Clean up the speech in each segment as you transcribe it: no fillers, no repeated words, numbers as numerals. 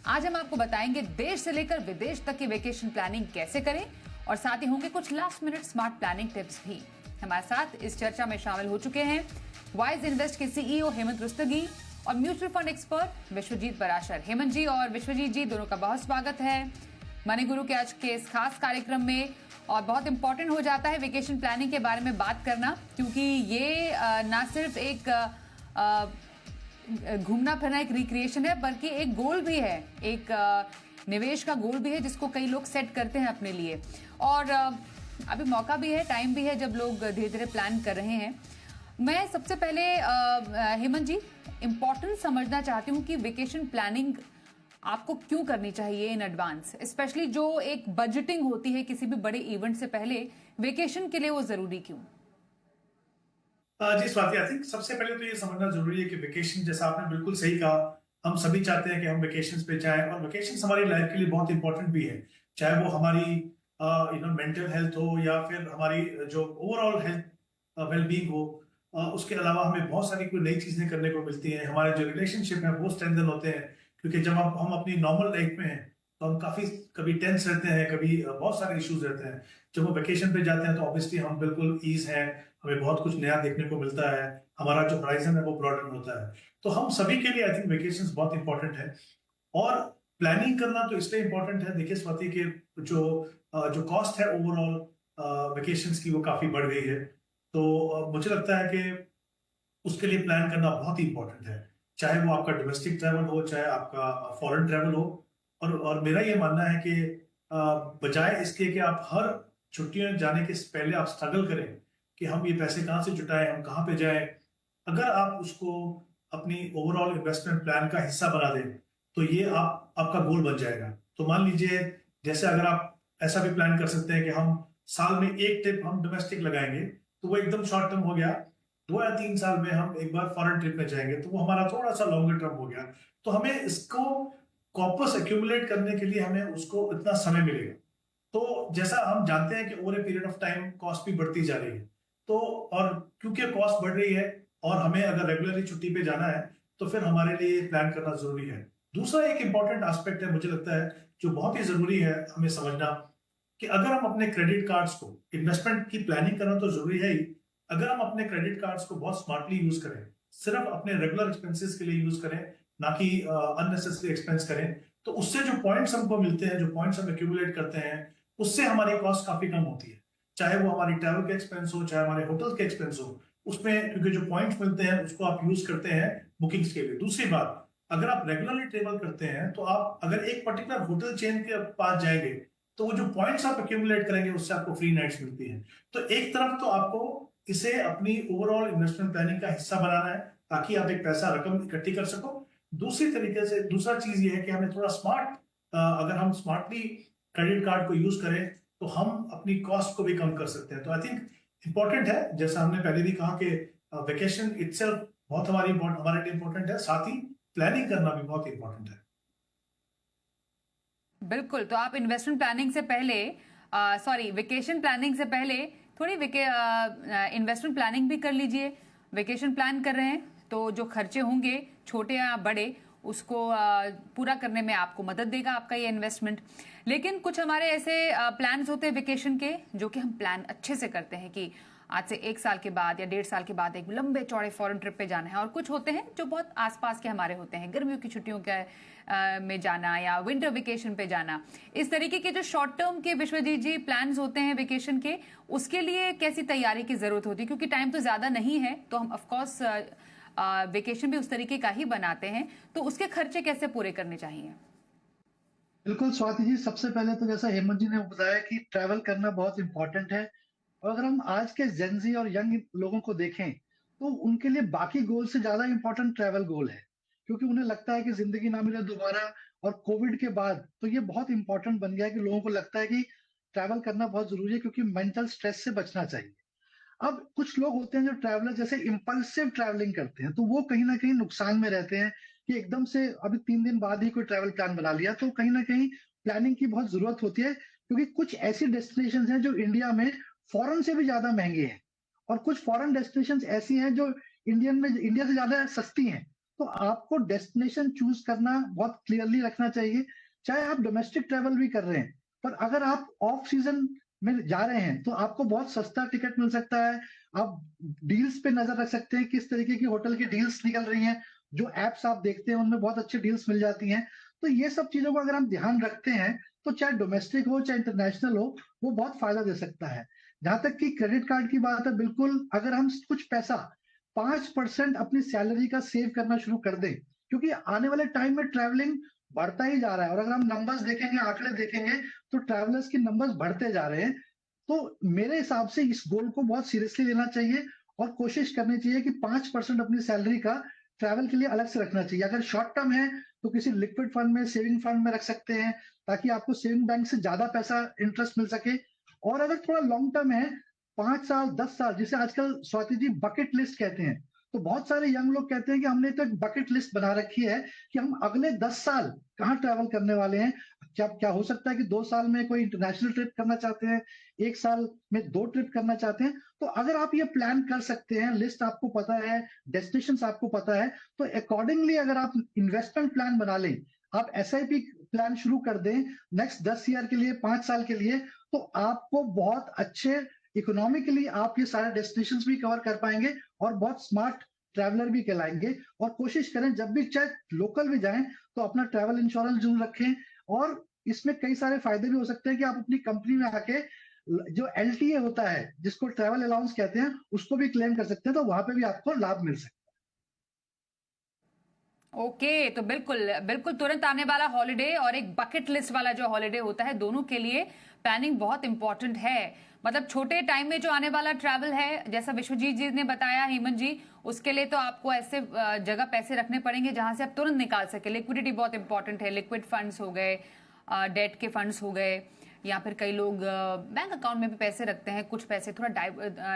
आज हम आपको बताएंगे देश से लेकर विदेश तक की वेकेशन प्लानिंग कैसे करें और साथ ही होंगे कुछ last minute smart planning tips भी। हमारे साथ इस चर्चा में शामिल हो चुके हैं वाइज इन्वेस्ट के सीईओ हेमंत रुस्तगी और mutual fund expert Vishwajeet Parashar. Hemant ji और विश्वजीत जी दोनों का बहुत स्वागत है मनी गुरु के आज के इस खास कार्यक्रम में। और बहुत इंपॉर्टेंट हो जाता है वेकेशन प्लानिंग के बारे में बात करना, क्योंकि ये ना सिर्फ एक घूमना फिरना एक रिक्रिएशन है, बल्कि एक गोल भी है, एक निवेश का गोल भी है जिसको कई लोग सेट करते हैं अपने लिए। और अभी मौका भी है, टाइम भी है जब लोग धीरे धीरे प्लान कर रहे हैं। मैं सबसे पहले हेमंत जी इम्पोर्टेंस समझना चाहती हूँ कि वेकेशन प्लानिंग आपको क्यों करनी चाहिए इन एडवांस, स्पेशली जो एक बजटिंग होती है किसी भी बड़े इवेंट से पहले, वेकेशन के लिए वो जरूरी क्यों? जी स्वाति, आई थिंक सबसे पहले तो ये समझना जरूरी है कि वेकेशन, जैसा आपने बिल्कुल सही कहा, हम सभी चाहते हैं कि हम वेकेशन पे जाएं, और वेकेशन हमारी लाइफ के लिए बहुत इंपॉर्टेंट भी है। चाहे वो हमारी मेंटल हेल्थ हो या फिर हमारी जो ओवरऑल हेल्थ वेलबींग हो, उसके अलावा हमें बहुत सारी कोई नई चीजें करने को मिलती हैं। हमारे जो रिलेशनशिप है वो स्ट्रेंथन होते हैं, क्योंकि जब हम अपनी नॉर्मल लाइफ में हैं तो हम कभी टेंस रहते हैं, कभी बहुत सारे इश्यूज रहते हैं। जब हम वेकेशन पे जाते हैं तो ऑब्वियसली हम बिल्कुल ईज हैं, हमें बहुत कुछ नया देखने को मिलता है, हमारा जो होराइजन है वो ब्रॉडन होता है। तो हम सभी के लिए आई थिंक वेकेशंस बहुत इंपॉर्टेंट है। और प्लानिंग करना तो इसलिए इंपॉर्टेंट है, देखिए स्वाति, के जो जो कॉस्ट है ओवरऑल वेकेशंस की वो काफी बढ़ गई है। तो मुझे लगता है कि उसके लिए प्लान करना बहुत ही इंपॉर्टेंट है, चाहे वो आपका डोमेस्टिक ट्रैवल हो, चाहे आपका फॉरेन ट्रैवल हो। और मेरा ये मानना है कि बजाय इसके कि आप हर छुट्टियों जाने के पहले आप स्ट्रगल करें कि हम ये पैसे कहाँ से जुटाएं, हम कहाँ पे जाएं, अगर आप उसको अपनी ओवरऑल इन्वेस्टमेंट प्लान का हिस्सा बना दें तो ये आपका गोल बन जाएगा। तो मान लीजिए, जैसे अगर आप ऐसा भी प्लान कर सकते हैं कि हम साल में एक ट्रिप हम डोमेस्टिक लगाएंगे, तो वो एकदम शॉर्ट टर्म हो गया। 2 या 3 साल में हम एक बार फॉरेन ट्रिप में जाएंगे, तो वो हमारा थोड़ा सा लॉन्गर टर्म हो गया। तो हमें इसको कॉर्पस एक्यूमुलेट करने के लिए हमें उसको इतना समय मिलेगा। तो जैसा हम जानते हैं कि over a period of time cost भी बढ़ती जा रही है, तो और क्योंकि कॉस्ट बढ़ रही है और हमें अगर रेगुलरली छुट्टी पे जाना है, तो फिर हमारे लिए प्लान करना जरूरी है। दूसरा एक इंपॉर्टेंट एस्पेक्ट है, मुझे लगता है, जो बहुत ही जरूरी है हमें समझना, कि अगर हम अपने क्रेडिट कार्ड्स को, इन्वेस्टमेंट की प्लानिंग करना तो जरूरी है ही, अगर हम अपने क्रेडिट कार्ड्स को बहुत स्मार्टली यूज करें, सिर्फ अपने रेगुलर एक्सपेंसेस के लिए यूज करें, ना कि अननेसेसरी एक्सपेंस करें, तो उससे जो पॉइंट्स हमको मिलते हैं, जो पॉइंट्स हम एक्यूमुलेट करते हैं, उससे हमारी कॉस्ट काफी कम होती है। चाहे वो हमारी ट्रैवल के एक्सपेंस हो, चाहे हमारे होटल के एक्सपेंस हो, उसमें क्योंकि जो पॉइंट्स मिलते हैं उसको आप यूज करते हैं बुकिंग्स के लिए। दूसरी बात, अगर आप रेगुलरली ट्रेवल करते हैं तो आप अगर एक पर्टिकुलर होटल चेन के पास जाएंगे, तो वो जो पॉइंट्स आप एक्यूमुलेट करेंगे उससे आपको फ्री नाइट्स मिलती हैं। तो एक तरफ तो आपको इसे अपनी ओवरऑल इन्वेस्टमेंट प्लानिंग का हिस्सा बनाना है, ताकि आप एक पैसा रकम इकट्ठी कर सको। दूसरी तरीके से दूसरा चीज ये है कि हमें थोड़ा स्मार्ट, अगर हम स्मार्टली क्रेडिट कार्ड को यूज करें तो हम अपनी कॉस्ट को भी कम कर सकते हैं। तो आई थिंक इंपॉर्टेंट है, जैसा हमने पहले भी कहा, कि वेकेशन इटसेल्फ बहुत हमारे लिए इंपॉर्टेंट है, साथ ही प्लानिंग करना भी बहुत इंपॉर्टेंट है। बिल्कुल, तो आप इन्वेस्टमेंट प्लानिंग से पहले, वेकेशन प्लानिंग से पहले थोड़ी इन्वेस्टमेंट प्लानिंग भी कर लीजिए। वेकेशन प्लान कर रहे हैं तो जो खर्चे होंगे छोटे या बड़े, उसको पूरा करने में आपको मदद देगा आपका ये इन्वेस्टमेंट। लेकिन कुछ हमारे ऐसे प्लान्स होते हैं वेकेशन के जो कि हम प्लान अच्छे से करते हैं कि आज से 1 साल के बाद या 1.5 साल के बाद एक लंबे चौड़े फॉरेन ट्रिप पे जाना है। और कुछ होते हैं जो बहुत आसपास के हमारे होते हैं, गर्मियों की छुट्टियों के में जाना या विंटर वेकेशन पे जाना। इस तरीके के जो शॉर्ट टर्म के विश्वजीत जी प्लान्स होते हैं वेकेशन के, उसके लिए कैसी तैयारी की जरूरत होती है? क्योंकि टाइम तो ज्यादा नहीं है, तो हम ऑफकोर्स वेकेशन भी उस तरीके का ही बनाते हैं, तो उसके खर्चे कैसे पूरे करने चाहिए? बिल्कुल स्वाति जी, सबसे पहले तो जैसा हेमंत जी ने बताया कि ट्रैवल करना बहुत इंपॉर्टेंट है। और अगर हम आज के जेंजी और यंग लोगों को देखें तो उनके लिए बाकी गोल से ज्यादा इंपॉर्टेंट ट्रैवल गोल है, क्योंकि उन्हें लगता है कि जिंदगी ना मिले दोबारा। और कोविड के बाद तो ये बहुत इंपॉर्टेंट बन गया है कि लोगों को लगता है कि ट्रैवल करना बहुत जरूरी है, क्योंकि मेंटल स्ट्रेस से बचना चाहिए। अब कुछ लोग होते हैं जो ट्रैवलर जैसे इम्पल्सिव ट्रैवलिंग करते हैं, तो वो कहीं ना कहीं नुकसान में रहते हैं कि एकदम से अभी 3 दिन बाद ही कोई ट्रैवल प्लान बना लिया, तो कहीं ना कहीं प्लानिंग की बहुत जरूरत होती है। क्योंकि कुछ ऐसी डेस्टिनेशन हैं जो इंडिया में फॉरेन से भी ज्यादा महंगी हैं, और कुछ फॉरेन डेस्टिनेशन ऐसी हैं जो इंडिया से ज्यादा सस्ती हैं। तो आपको डेस्टिनेशन चूज करना बहुत क्लियरली रखना चाहिए। चाहे आप डोमेस्टिक ट्रेवल भी कर रहे हैं, पर अगर आप ऑफ सीजन में जा रहे हैं तो आपको बहुत सस्ता टिकट मिल सकता है। आप डील्स पे नजर रख सकते हैं, किस तरीके की होटल की डील्स निकल रही हैं। जो एप्स आप देखते हैं उनमें बहुत अच्छी डील्स मिल जाती हैं। तो ये सब चीजों को अगर हम ध्यान रखते हैं तो चाहे डोमेस्टिक हो चाहे इंटरनेशनल हो, वो बहुत फायदा दे सकता है। जहां तक कि क्रेडिट कार्ड की बात है, बिल्कुल अगर हम कुछ पैसा 5% अपनी सैलरी का सेव करना शुरू कर दें, क्योंकि आने वाले टाइम में ट्रैवलिंग बढ़ता ही जा रहा है, और अगर हम नंबर्स देखेंगे, आंकड़े देखेंगे, तो ट्रैवलर्स के नंबर्स बढ़ते जा रहे हैं। तो मेरे हिसाब से इस गोल को बहुत सीरियसली लेना चाहिए और कोशिश करनी चाहिए कि 5% अपनी सैलरी का ट्रैवल के लिए अलग से रखना चाहिए। अगर शॉर्ट टर्म है तो किसी लिक्विड फंड में, सेविंग फंड में रख सकते हैं, ताकि आपको सेविंग बैंक से ज्यादा पैसा इंटरेस्ट मिल सके। और अगर थोड़ा लॉन्ग टर्म है, 5 साल 10 साल, जिसे आजकल स्वाति जी बकेट लिस्ट कहते हैं, तो बहुत सारे यंग लोग कहते हैं कि हमने तो एक बकेट लिस्ट बना रखी है कि हम अगले 10 साल कहाँ ट्रैवल करने वाले हैं। क्या क्या हो सकता है कि 2 साल में कोई इंटरनेशनल ट्रिप करना चाहते हैं, 1 साल में 2 ट्रिप करना चाहते हैं। तो अगर आप ये प्लान कर सकते हैं, लिस्ट आपको पता है, डेस्टिनेशन आपको पता है, तो अकॉर्डिंगली अगर आप इन्वेस्टमेंट प्लान बना लें, आप SIP प्लान शुरू कर दें नेक्स्ट 10 ईयर के लिए, 5 साल के लिए, तो आपको बहुत अच्छे इकोनॉमिकली आप ये सारे डेस्टिनेशन भी कवर कर पाएंगे और बहुत स्मार्ट ट्रैवलर भी कहलाएंगे। और कोशिश करें जब भी चाहे लोकल भी जाएं तो अपना ट्रैवल इंश्योरेंस जरूर रखें। और इसमें कई सारे फायदे भी हो सकते हैं कि आप अपनी कंपनी में आके जो LTA होता है, जिसको ट्रैवल अलाउंस कहते हैं, उसको भी क्लेम कर सकते हैं, तो वहां पे भी आपको लाभ मिल सकता ओके, तो बिल्कुल बिल्कुल तुरंत आने वाला हॉलिडे और एक बकेट लिस्ट वाला जो हॉलिडे होता है, दोनों के लिए प्लानिंग बहुत इंपॉर्टेंट है। मतलब छोटे टाइम में जो आने वाला ट्रैवल है, जैसा विश्वजीत जी ने बताया, हेमंत जी, उसके लिए तो आपको ऐसे जगह पैसे रखने पड़ेंगे जहां से आप तुरंत निकाल सके। लिक्विडिटी बहुत इंपॉर्टेंट है। लिक्विड फंड्स हो गए, डेट के फंड्स हो गए, या फिर कई लोग बैंक अकाउंट में भी पैसे रखते हैं, कुछ पैसे थोड़ा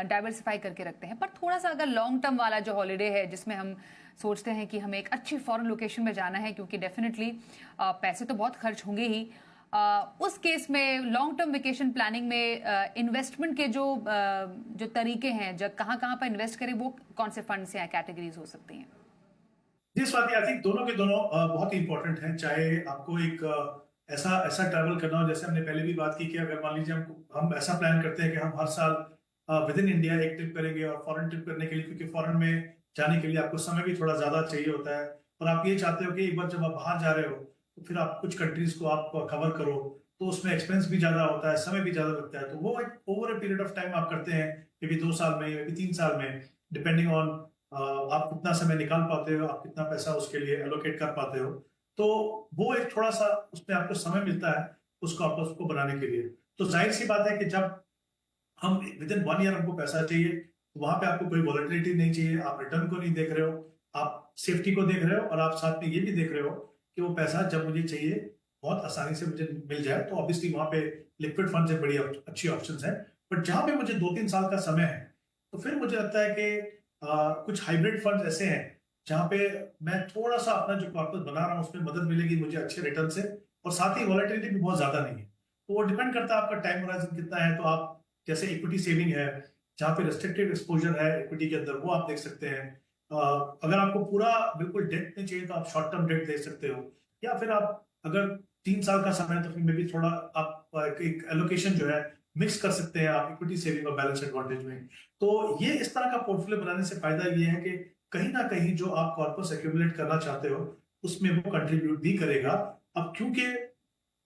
डाइवर्सिफाई करके रखते हैं। पर थोड़ा सा अगर लॉन्ग टर्म वाला जो हॉलिडे है, जिसमें हम सोचते हैं कि हमें एक अच्छी फॉरेन लोकेशन में जाना है, क्योंकि डेफिनेटली पैसे तो बहुत खर्च होंगे ही, उस केस में लॉन्ग टर्म वेकेशन प्लानिंग में इन्वेस्टमेंट के जो तरीके हैं, जब कहाँ कहाँ पर इन्वेस्ट करें, वो कौन से फंड्स या कैटेगरीज हो सकती हैं? जी स्वाति, आई थिंक दोनों के दोनों बहुत इंपॉर्टेंट हैं। चाहे आपको एक ऐसा ऐसा ट्रैवल करना हो, जैसे हमने पहले भी बात की कि अगर मान लीजिए हम ऐसा प्लान करते हैं कि हम हर साल विद इन इंडिया एक ट्रिप करेंगे, और फॉरेन ट्रिप करने के लिए, क्योंकि फॉरेन में जाने के लिए आपको समय भी थोड़ा ज्यादा चाहिए होता है, और आप ये चाहते हो कि एक बार जब आप बाहर जा रहे हो तो फिर आप कुछ कंट्रीज को आप कवर करो, तो उसमें एक्सपेंस भी ज्यादा होता है, समय भी ज्यादा लगता है। तो वो एक over a period of time आप करते हैं, मे बी 2 साल में, मे बी 3 साल में, डिपेंडिंग ऑन आप कितना समय निकाल पाते हो, आप कितना पैसा उसके लिए एलोकेट कर पाते हो। तो वो एक थोड़ा सा उसमें आपको समय मिलता है उसको बनाने के लिए। तो जाहिर सी बात है कि जब हम विद इन 1 ईयर हमको पैसा चाहिए, तो वहां पे आपको कोई वॉलेटिलिटी नहीं चाहिए, आप रिटर्न को नहीं देख रहे हो, आप सेफ्टी को देख रहे हो, और आप साथ में ये भी देख रहे हो कि वो पैसा जब मुझे चाहिए बहुत आसानी से मुझे मिल जाए। तो ऑब्वियसली वहां पे लिक्विड फंड एक बड़ी अच्छी ऑप्शन है। बट जहां पे मुझे 2-3 साल का समय है, तो फिर मुझे लगता है कि कुछ हाइब्रिड फंड ऐसे हैं जहां पे मैं थोड़ा सा अपना जो कॉर्पस बना रहा हूँ उसमें मदद मिलेगी मुझे अच्छे रिटर्न से, और साथ ही वॉलेटिलिटी भी बहुत ज्यादा नहीं है। तो वो डिपेंड करता है आपका टाइम होराइजन कितना है। तो आप जैसे इक्विटी सेविंग है, जहां पे रेस्ट्रिक्टेड एक्सपोजर है इक्विटी के अंदर, वो आप देख सकते हैं। अगर आपको पूरा बिल्कुल डेट नहीं चाहिए तो आप शॉर्ट टर्म डेट देख सकते हो, या फिर आप अगर 3 साल का समय है तो फिर मे भी थोड़ा आप एक एलोकेशन जो है मिक्स कर सकते हैं आप इक्विटी सेविंग और बैलेंस एडवांटेज में। तो ये इस तरह का पोर्टफोलियो बनाने से फायदा ये है कि कहीं ना कहीं जो आप कॉर्पस एक्यूमुलेट करना चाहते हो उसमें वो कंट्रीब्यूट भी करेगा। अब क्योंकि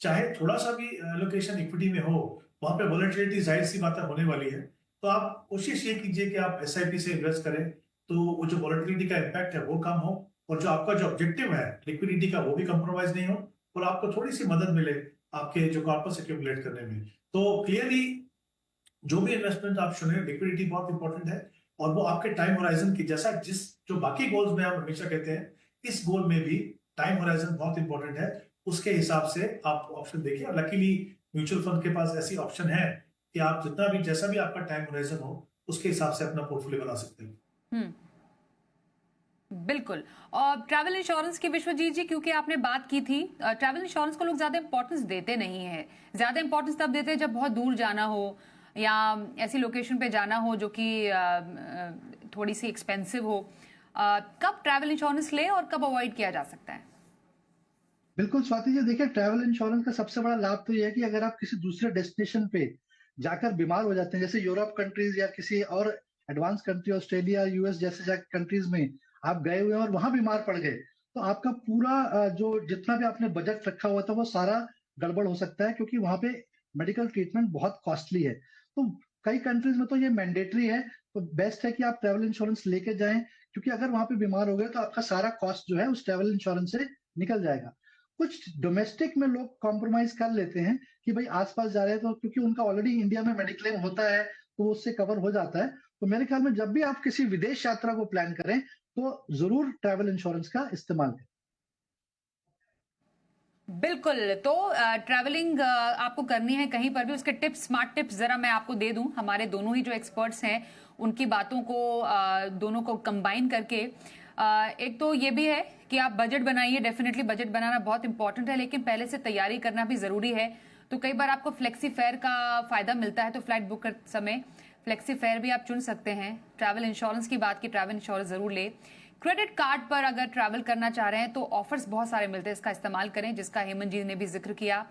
चाहे थोड़ा सा भी एलोकेशन इक्विटी में हो, वहां पे वॉलेटिलिटी जाहिर सी बात है होने वाली है। तो आप कोशिश ये कीजिए कि आप SIP से इन्वेस्ट करें, तो वो जो वॉलेटिलिटी का इम्पैक्ट है वो कम हो, और जो आपका जो ऑब्जेक्टिव है लिक्विडिटी का वो भी कंप्रोमाइज नहीं हो, और आपको थोड़ी सी मदद मिले आपके जो कॉर्पस एक्यूमुलेट करने में। तो क्लियरली जो भी इन्वेस्टमेंट आप चुने, लिक्विडिटी बहुत इंपॉर्टेंट है, और वो आपके टाइम होराइजन की जैसा जिस जो बाकी गोल्स में हम हमेशा कहते हैं, इस गोल में भी टाइम होराइजन बहुत इंपॉर्टेंट है। उसके हिसाब से आप ऑप्शन देखिए, और लकीली म्यूचुअल फंड के पास ऐसी ऑप्शन है कि आप जितना भी जैसा भी आपका टाइम होराइजन हो उसके हिसाब से अपना पोर्टफोलियो बना सकते हैं। बिल्कुल। और ट्रैवल इंश्योरेंस की, विश्वजीत जी, क्योंकि आपने बात की थी, ट्रैवल इंश्योरेंस को लोग ज्यादा इंपॉर्टेंस देते नहीं है। ज्यादा इंपॉर्टेंस तब देते हैं जब बहुत दूर जाना हो या ऐसी लोकेशन पे जाना हो जो कि थोड़ी सी एक्सपेंसिव हो। कब ट्रैवल इंश्योरेंस ले और कब अवॉइड किया जा सकता है? बिल्कुल स्वाति जी, देखिए ट्रैवल इंश्योरेंस का सबसे बड़ा लाभ तो ये है कि अगर आप किसी दूसरे डेस्टिनेशन पे जाकर बीमार हो जाते हैं, जैसे यूरोप कंट्रीज या किसी और एडवांस कंट्री, ऑस्ट्रेलिया, यूएस जैसे कंट्रीज में आप गए हुए हैं और वहां बीमार पड़ गए, तो आपका पूरा जो जितना भी आपने बजट रखा हुआ था वो सारा गड़बड़ हो सकता है, क्योंकि वहां पे मेडिकल ट्रीटमेंट बहुत कॉस्टली है। तो कई कंट्रीज में तो ये मैंडेटरी है, तो बेस्ट है कि आप ट्रैवल इंश्योरेंस लेके जाएं, क्योंकि अगर वहां पे बीमार हो गए तो आपका सारा कॉस्ट जो है उस ट्रैवल इंश्योरेंस से निकल जाएगा। कुछ डोमेस्टिक में लोग कॉम्प्रोमाइज कर लेते हैं कि भाई आसपास जा रहे हैं तो, क्योंकि उनका ऑलरेडी इंडिया में मेडिक्लेम होता है तो वो उससे कवर हो जाता है। तो मेरे ख्याल में जब भी आप किसी विदेश यात्रा को प्लान करें तो जरूर ट्रैवल इंश्योरेंस का इस्तेमाल करें। बिल्कुल। तो ट्रैवलिंग आपको करनी है कहीं पर भी, उसके टिप्स, स्मार्ट टिप्स जरा मैं आपको दे दूं। हमारे दोनों ही जो एक्सपर्ट्स हैं उनकी बातों को दोनों को कंबाइन करके एक तो ये भी है कि आप बजट बनाइए। डेफिनेटली बजट बनाना बहुत इंपॉर्टेंट है, लेकिन पहले से तैयारी करना भी जरूरी है। तो कई बार आपको फ्लेक्सी फेयर का फायदा मिलता है, तो फ्लाइट बुक करते समय फ्लेक्सी फेयर भी आप चुन सकते हैं। ट्रैवल इंश्योरेंस की बात की, ट्रैवल इंश्योरेंस जरूर ले। क्रेडिट कार्ड पर अगर ट्रैवल करना चाह रहे हैं तो ऑफर्स बहुत सारे मिलते हैं, इसका इस्तेमाल करें, जिसका हेमंत जी ने भी जिक्र किया।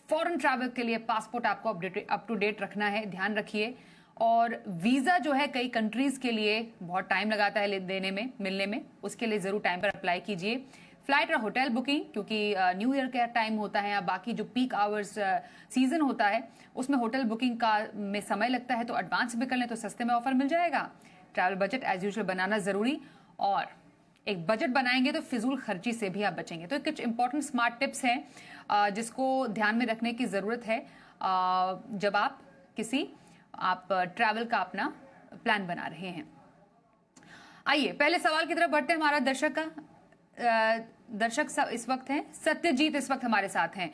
फॉरेन ट्रैवल के लिए पासपोर्ट आपको अप टू डेट रखना है, ध्यान रखिए। और वीजा जो है कई कंट्रीज के लिए बहुत टाइम लगाता है देने में, मिलने में, उसके लिए जरूर टाइम पर अप्लाई कीजिए। फ्लाइट और होटल बुकिंग, क्योंकि न्यू ईयर का टाइम होता है या बाकी जो पीक आवर्स सीजन होता है उसमें होटल बुकिंग का में समय लगता है, तो एडवांस भी कर लें तो सस्ते में ऑफर मिल जाएगा। ट्रैवल बजट एज यूजुअल बनाना जरूरी, और एक बजट बनाएंगे तो फिजूल खर्ची से भी आप बचेंगे। तो कुछ इंपॉर्टेंट स्मार्ट टिप्स हैं जिसको ध्यान में रखने की जरूरत है जब आप ट्रैवल का अपना प्लान बना रहे हैं। आइए पहले सवाल की तरफ बढ़ते हैं। हमारा दर्शक इस वक्त हैं सत्यजीत, इस वक्त हमारे साथ हैं।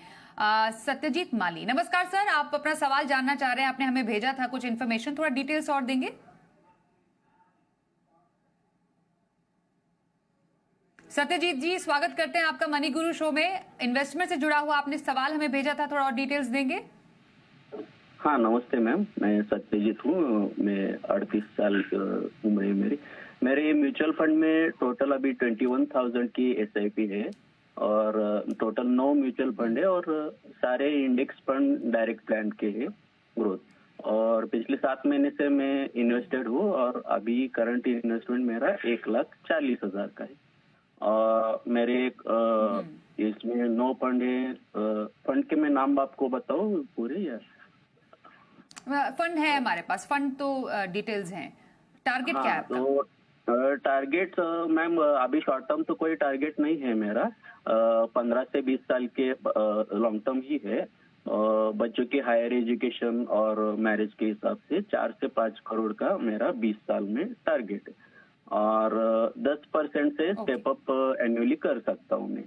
सत्यजीत माली, नमस्कार सर, आप अपना सवाल जानना चाह रहे हैं, आपने हमें भेजा था कुछ इन्फॉर्मेशन, थोड़ा डिटेल्स और देंगे? सत्यजीत जी, स्वागत करते हैं आपका मनी गुरु शो में। इन्वेस्टमेंट से जुड़ा हुआ आपने सवाल हमें भेजा था, थोड़ा और डिटेल्स देंगे? हाँ, नमस्ते मैम, मैं सत्यजीत हूँ। मैं 38 साल की उम्र है मेरी। मेरे म्यूचुअल फंड में टोटल अभी 21,000 की SIP है, और टोटल 9 म्यूचुअल फंड है, और सारे इंडेक्स फंड डायरेक्ट प्लान के है ग्रोथ। और पिछले 7 महीने से मैं इन्वेस्टेड हूँ, और अभी करंट इन्वेस्टमेंट मेरा 1,40,000 का है। मेरे इसमें 9 फंड है। फंड के मैं नाम आपको बताऊँ पूरे या? फंड है हमारे पास, फंड तो डिटेल्स हैं। टारगेट क्या है आपका? तो टारगेट मैम अभी शॉर्ट टर्म तो कोई टारगेट नहीं है मेरा। 15 से 20 साल के लॉन्ग टर्म ही है। बच्चों की हायर एजुकेशन और मैरिज के हिसाब से 4 से 5 करोड़ का मेरा 20 साल में टारगेट है, और 10% से स्टेप अप एनुअली कर सकता हूँ मैं।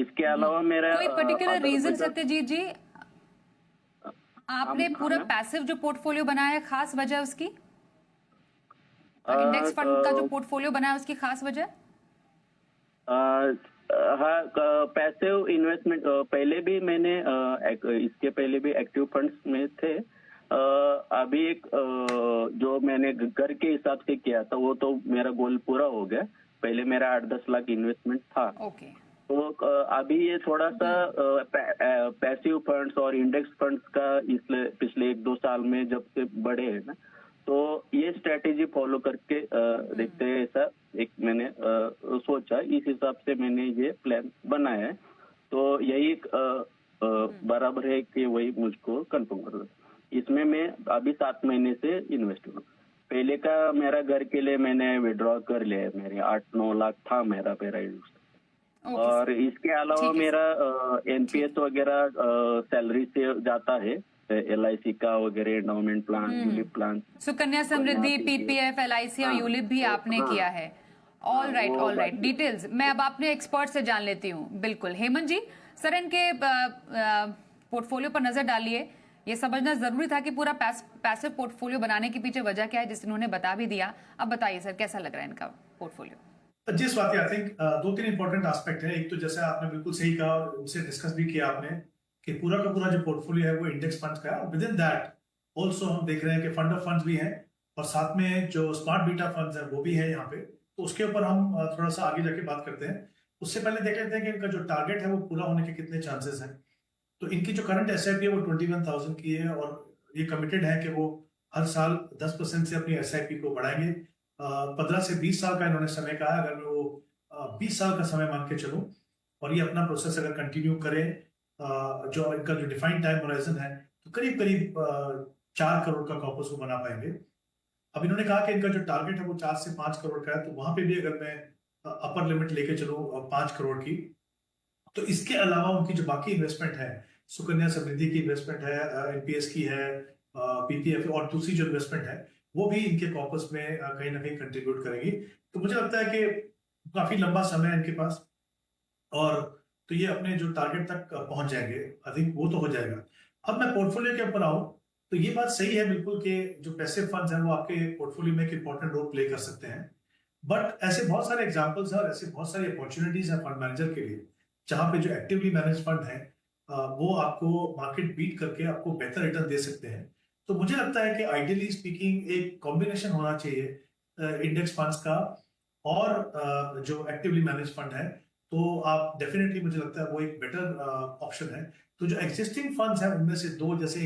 इसके अलावा मेरा कोई पर्टिकुलर रीजन सत्यजीत जी, आपने पूरा पैसिव जो पोर्टफोलियो बनाया है, खास वजह उसकी? इंडेक्स फंड का जो पोर्टफोलियो बनाया उसकी खास वजह? हाँ, पैसिव इन्वेस्टमेंट पहले भी मैंने इसके पहले भी एक्टिव फंड्स में थे। अभी एक जो मैंने घर के हिसाब से किया था वो तो मेरा गोल पूरा हो गया। पहले मेरा 8-10 लाख इन्वेस्टमेंट था। ओके। तो अभी ये थोड़ा सा पैसिव फंड्स और इंडेक्स फंड्स का इसलिए पिछले 1-2 साल में जब से बढ़े हैं ना, तो ये स्ट्रेटेजी फॉलो करके देखते हैं, ऐसा एक मैंने सोचा, इस हिसाब से मैंने ये प्लान बनाया है। तो यही बराबर है कि वही मुझको कंफर्म कर दो। इसमें मैं अभी 7 महीने से इन्वेस्ट हूँ। पहले का मेरा घर के लिए मैंने विड्रॉ कर लिया है, मेरे 8-9 लाख था मेरा यूज। और इसके अलावा मेरा NPS वगैरह सैलरी से जाता है, LIC का वगैरह, endowment plan, ULIP plan, Sukanya Samriddhi, PPF, LIC और यूलिप भी आपने किया है। ऑल राइट, डिटेल्स मैं अब आपने एक्सपर्ट से जान लेती हूँ। बिल्कुल हेमंत जी, सर इनके पोर्टफोलियो पर नजर डालिए। ये समझना जरूरी था कि पूरा पैसिव पोर्टफोलियो बनाने के पीछे वजह क्या है, जिस इन्होंने बता भी दिया। अब बताइए सर, कैसा लग रहा है इनका पोर्टफोलियो? जी Swati, I think 2-3 important aspect है। एक तो जैसे आपने बिल्कुल सही कहा और उनसे डिस्कस भी किया आपने कि पूरा का पूरा जो पोर्टफोलियो है वो इंडेक्स फंड्स का है, और विद इन दैट ऑल्सो हम देख रहे हैं कि फंड ऑफ फंड्स भी हैं और साथ में जो स्मार्ट बीटा फंड्स है वो भी है यहाँ पे, तो उसके ऊपर हम थोड़ा सा आगे जाके बात करते हैं। उससे पहले देख लेते हैं कि इनका जो टारगेट है वो पूरा होने के कितने चांसेस हैं। तो इनकी जो करंट एसआईपी है वो 21,000 की है, और ये कमिटेड है कि वो हर साल 10% से अपनी एसआईपी को बढ़ाएंगे। 15 से 20 साल का इन्होंने समय कहा है। अगर मैं वो 20 साल का समय मान के चलूं और ये अपना प्रोसेस अगर कंटिन्यू करें, जो इनका जो डिफाइंड टाइम होराइजन है, तो करीब करीब 4 करोड़ का कॉर्पस को बना पाएंगे। अब इन्होंने कहा कि इनका जो टारगेट है वो 4 से 5 करोड़ का है, तो वहां पे भी अगर मैं अपर लिमिट लेके चलूं 5 करोड़ की, तो इसके अलावा उनकी जो बाकी इन्वेस्टमेंट है, सुकन्या समृद्धि की इन्वेस्टमेंट है, एनपीएस की है, पीपीएफ और दूसरी जो इन्वेस्टमेंट है वो भी इनके कॉर्पस में कहीं ना कहीं कंट्रीब्यूट करेगी। तो मुझे लगता है कि काफी लंबा समय है इनके पास, और तो ये अपने जो टारगेट तक पहुंच जाएंगे। आई थिंक वो तो हो जाएगा। अब मैं पोर्टफोलियो के ऊपर आऊं, तो ये बात सही है बिल्कुल कि जो पैसिव फंड्स हैं वो आपके पोर्टफोलियो में एक इंपॉर्टेंट रोल प्ले कर सकते हैं, बट ऐसे बहुत सारे एग्जांपल्स हैं और ऐसे बहुत सारी अपॉर्चुनिटीज हैं फंड मैनेजर के लिए, जहां पे जो एक्टिवली मैनेज फंड है वो आपको मार्केट बीट करके आपको बेहतर रिटर्न दे सकते हैं। तो मुझे लगता है कि आइडियली स्पीकिंग एक कॉम्बिनेशन होना चाहिए इंडेक्स फंड्स का और जो एक्टिवली मैनेज फंड है, तो आप डेफिनेटली मुझे लगता है वो एक बेटर ऑप्शन है। तो जो एग्जिस्टिंग फंड्स हैं उनमें से दो, जैसे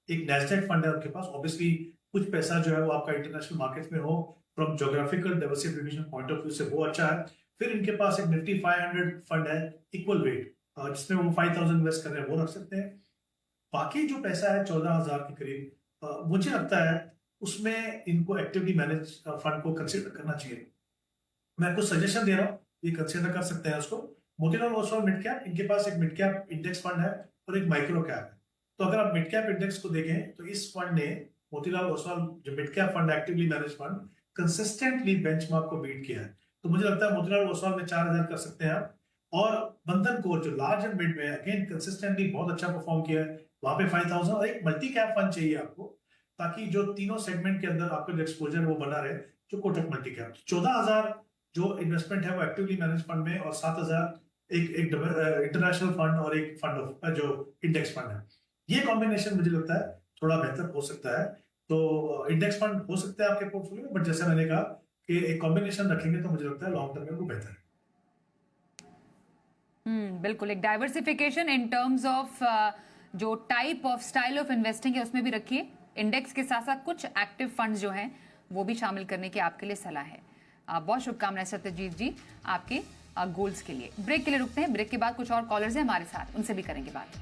एक नैस्डैक फंड है उनके पास, ऑब्वियसली कुछ पैसा जो है वो आपका इंटरनेशनल मार्केट में हो, from geographical diversification point of view से वो अच्छा है। फिर इनके पास एक निफ्टी 500 फंड है इक्वल वेट, जिसमें वो 5,000 इन्वेस्ट कर रहे हैं, वो रख सकते हैं। बाकी जो पैसा है 14,000 के करीब, मुझे लगता है उसमें इनको एक्टिवली मैनेज फंड को कंसिडर करना चाहिए। मैं कुछ सजेशन दे रहा हूँ, ये कंसिडर कर सकते हैं उसको। मोतीलाल ओसवाल मिड कैप, इनके पास एक मिड कैप इंडेक्स फंड है और एक माइक्रो कैप है। तो अगर आप मिड कैप इंडेक्स को देखें तो इस फंड ने, मोतीलाल ओसवाल जो mid cap fund actively manage fund, consistently benchmark को बीट किया है। तो मुझे लगता है मोतीलाल ओसवाल में 4,000 कर सकते हैं आप। और बंधन कोर जो लार्ज एंड मिड में है, अगेन कंसिस्टेंटली बहुत अच्छा परफॉर्म किया है, वहां पे 5,000। और एक मल्टी कैप फंड चाहिए आपको, ताकि जो तीनों सेगमेंट के अंदर आपका जो एक्सपोजर वो बना रहे, जो कोटक मल्टी कैप। 14,000 जो इन्वेस्टमेंट है वो एक्टिवली मैनेज फंड में, और 7,000 एक इंटरनेशनल फंड और एक फंड ऑफ जो इंडेक्स फंड है। ये कॉम्बिनेशन मुझे लगता है थोड़ा बेहतर हो सकता है। तो इंडेक्स फंड हो सकता है आपके पोर्टफोलियो में, बट जैसे मैंने कहा कि एक कॉम्बिनेशन रखेंगे तो मुझे लगता है लॉन्ग टर्म में वो बेहतर है। बिल्कुल, एक डाइवर्सिफिकेशन इन टर्म्स ऑफ जो type of style of investing है उसमें भी रखिए। इंडेक्स के साथ साथ कुछ एक्टिव फंड्स जो हैं वो भी शामिल करने की आपके लिए सलाह है। बहुत शुभकामनाएं सत्यजीत जी आपके गोल्स के लिए। ब्रेक के लिए रुकते हैं, ब्रेक के बाद कुछ और कॉलर्स हैं हमारे साथ, उनसे भी करेंगे बात।